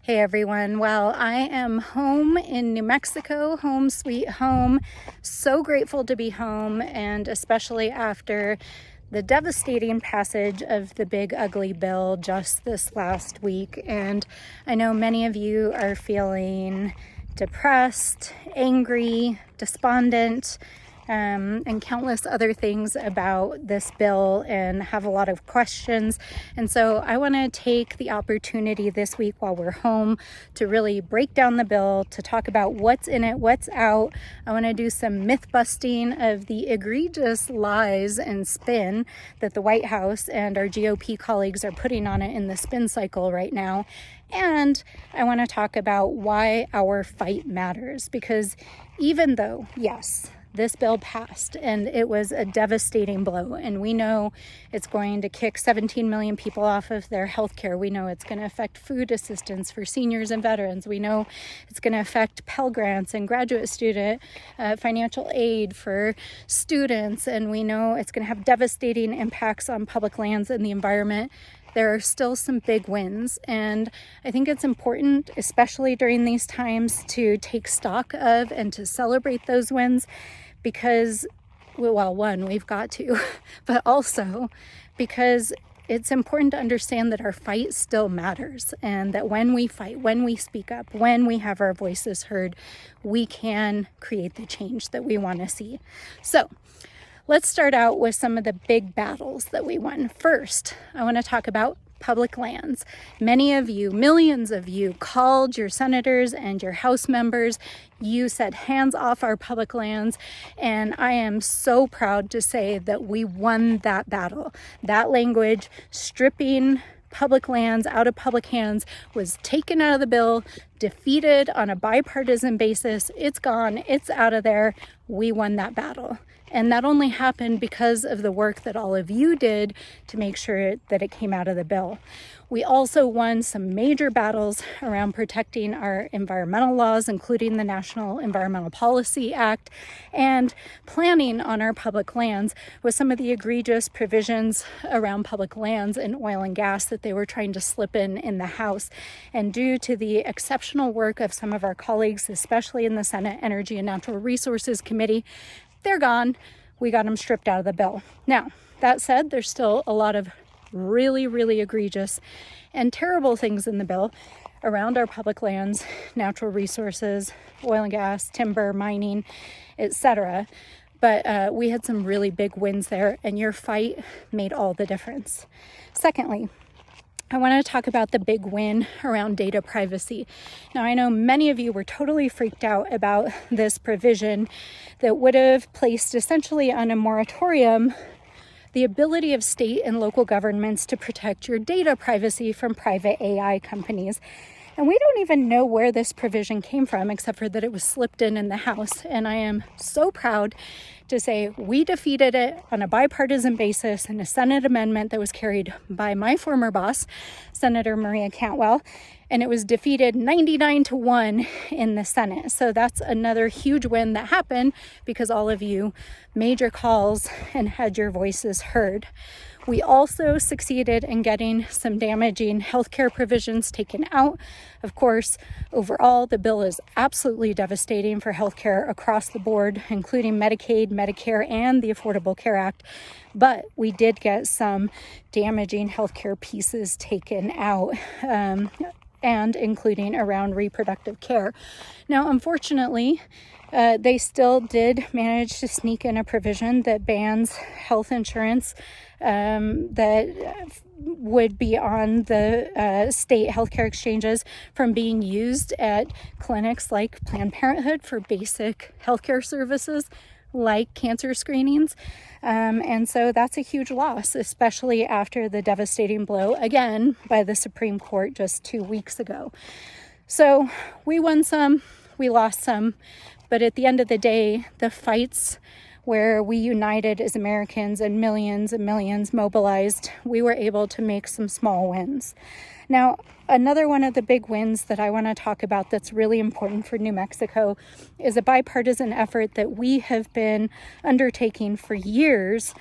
Hey everyone. Well, I am home in New Mexico, home sweet home. So grateful to be home, and especially after the devastating passage of the big ugly bill just this last week. And I know many of you are feeling depressed, angry, despondent, and countless other things about this bill and have a lot of questions. And so I want to take the opportunity this week while we're home to really break down the bill, to talk about what's in it, what's out. I want to do some myth busting of the egregious lies and spin that the White House and our GOP colleagues are putting on it in the spin cycle right now. And I want to talk about why our fight matters, because even though, yes, this bill passed and it was a devastating blow, and we know it's going to kick 17 million people off of their health care. We know it's going to affect food assistance for seniors and veterans. We know it's going to affect Pell Grants and graduate student financial aid for students, and we know it's going to have devastating impacts on public lands and the environment. There are still some big wins, and I think it's important, especially during these times, to take stock of and to celebrate those wins, because, well, one, we've got to, but also because it's important to understand that our fight still matters, and that when we fight, when we speak up, when we have our voices heard, we can create the change that we want to see. So let's start out with some of the big battles that we won. First, I want to talk about public lands. Many of you, millions of you, called your senators and your House members. You said, hands off our public lands. And I am so proud to say that we won that battle. That language, stripping public lands out of public hands, was taken out of the bill, defeated on a bipartisan basis. It's gone. It's out of there. We won that battle. And that only happened because of the work that all of you did to make sure that it came out of the bill. We also won some major battles around protecting our environmental laws, including the National Environmental Policy Act, and planning on our public lands with some of the egregious provisions around public lands and oil and gas that they were trying to slip in the House. And due to the exceptional work of some of our colleagues, especially in the Senate Energy and Natural Resources Committee, they're gone. We got them stripped out of the bill. Now, that said, there's still a lot of really, really egregious and terrible things in the bill around our public lands, natural resources, oil and gas, timber, mining, etc. But we had some really big wins there, and your fight made all the difference. Secondly, I want to talk about the big win around data privacy. Now, I know many of you were totally freaked out about this provision that would have placed essentially on a moratorium the ability of state and local governments to protect your data privacy from private AI companies. And we don't even know where this provision came from, except for that it was slipped in the House. And I am so proud to say we defeated it on a bipartisan basis in a Senate amendment that was carried by my former boss, Senator Maria Cantwell, and it was defeated 99-1 in the Senate. So that's another huge win that happened because all of you made your calls and had your voices heard. We also succeeded in getting some damaging healthcare provisions taken out. Of course, overall, the bill is absolutely devastating for healthcare across the board, including Medicaid, Medicare, and the Affordable Care Act. But we did get some damaging healthcare pieces taken out, and including around reproductive care. Now, unfortunately, they still did manage to sneak in a provision that bans health insurance that would be on the state healthcare exchanges from being used at clinics like Planned Parenthood for basic healthcare services like cancer screenings. And so that's a huge loss, especially after the devastating blow, again, by the Supreme Court just 2 weeks ago. So we won some, we lost some, but at the end of the day, the fights where we united as Americans and millions mobilized, we were able to make some small wins. Now, another one of the big wins that I want to talk about that's really important for New Mexico is a bipartisan effort that we have been undertaking for years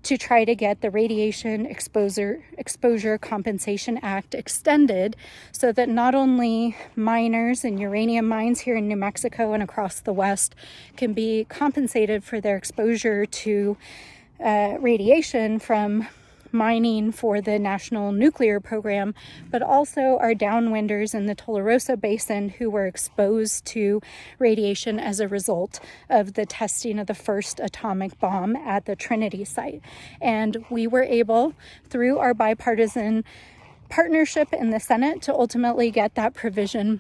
to try to get the Radiation Exposure Compensation Act extended so that not only miners in uranium mines here in New Mexico and across the West can be compensated for their exposure to radiation from mining for the National Nuclear Program, but also our downwinders in the Tularosa Basin who were exposed to radiation as a result of the testing of the first atomic bomb at the Trinity site. And we were able, through our bipartisan partnership in the Senate, to ultimately get that provision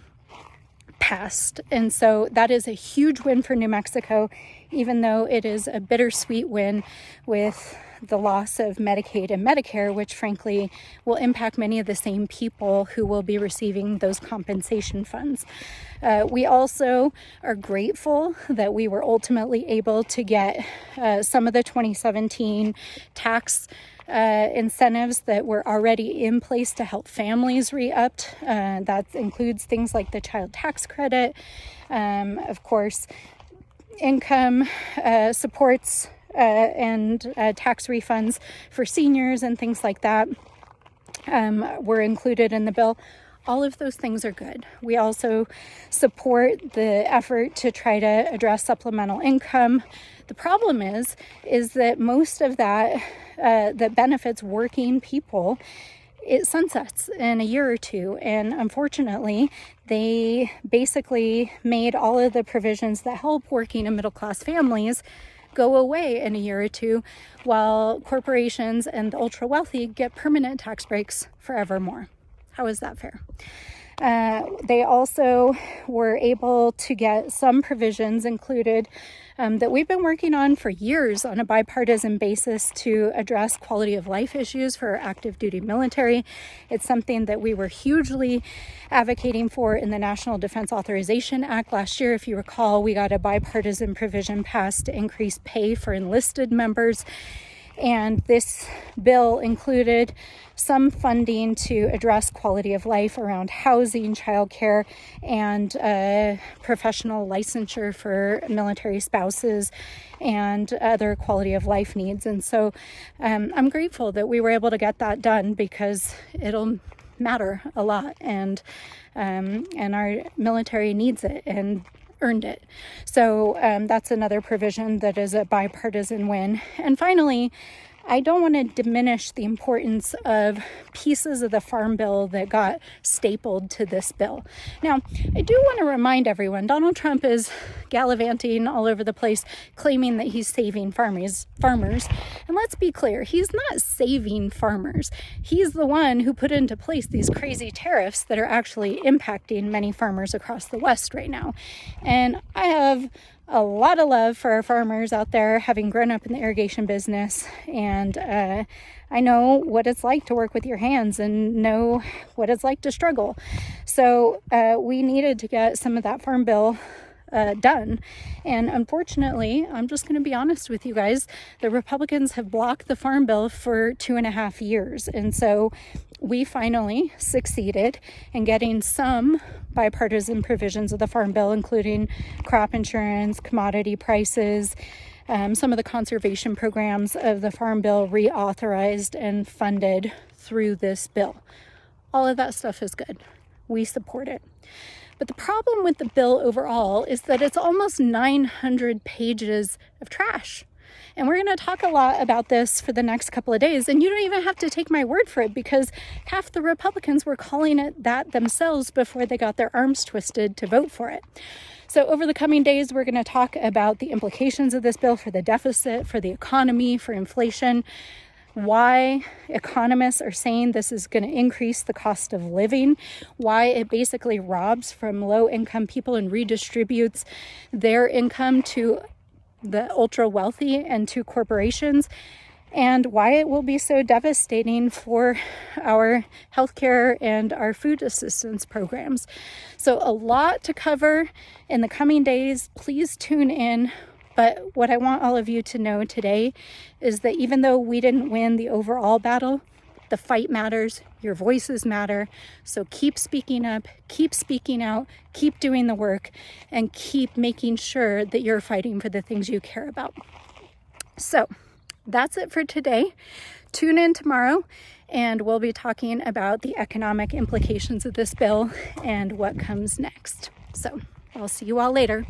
passed. And so that is a huge win for New Mexico, even though it is a bittersweet win with the loss of Medicaid and Medicare, which frankly will impact many of the same people who will be receiving those compensation funds. We also are grateful that we were ultimately able to get some of the 2017 tax incentives that were already in place to help families re-upped. That includes things like the child tax credit, of course, income supports and tax refunds for seniors and things like that were included in the bill. All of those things are good. We also support the effort to try to address supplemental income. The problem is that most of that that benefits working people, it sunsets in a year or two. And unfortunately, they basically made all of the provisions that help working and middle class families go away in a year or two, while corporations and the ultra wealthy get permanent tax breaks forevermore. How is that fair? They also were able to get some provisions included that we've been working on for years on a bipartisan basis to address quality of life issues for our active duty military. It's something that we were hugely advocating for in the National Defense Authorization Act last year. If you recall, we got a bipartisan provision passed to increase pay for enlisted members. And this bill included some funding to address quality of life around housing, childcare, and professional licensure for military spouses and other quality of life needs. And so I'm grateful that we were able to get that done because it'll matter a lot, and our military needs it and earned it. So that's another provision that is a bipartisan win. And finally, I don't want to diminish the importance of pieces of the Farm Bill that got stapled to this bill. Now, I do want to remind everyone, Donald Trump is gallivanting all over the place, claiming that he's saving farmers. And let's be clear, he's not saving farmers. He's the one who put into place these crazy tariffs that are actually impacting many farmers across the West right now. And I have a lot of love for our farmers out there, having grown up in the irrigation business, and I know what it's like to work with your hands and know what it's like to struggle. So we needed to get some of that Farm Bill done. And unfortunately, I'm just going to be honest with you guys, the Republicans have blocked the Farm Bill for 2.5 years. And so we finally succeeded in getting some bipartisan provisions of the Farm Bill, including crop insurance, commodity prices, some of the conservation programs of the Farm Bill reauthorized and funded through this bill. All of that stuff is good. We support it. But the problem with the bill overall is that it's almost 900 pages of trash. And we're going to talk a lot about this for the next couple of days. And you don't even have to take my word for it, because half the Republicans were calling it that themselves before they got their arms twisted to vote for it. So over the coming days, we're going to talk about the implications of this bill for the deficit, for the economy, for inflation, why economists are saying this is going to increase the cost of living, why it basically robs from low-income people and redistributes their income to the ultra wealthy and to corporations, and why it will be so devastating for our healthcare and our food assistance programs. So a lot to cover in the coming days. Please tune in. But what I want all of you to know today is that even though we didn't win the overall battle, the fight matters, your voices matter. So keep speaking up, keep speaking out, keep doing the work, and keep making sure that you're fighting for the things you care about. So that's it for today. Tune in tomorrow and we'll be talking about the economic implications of this bill and what comes next. So I'll see you all later.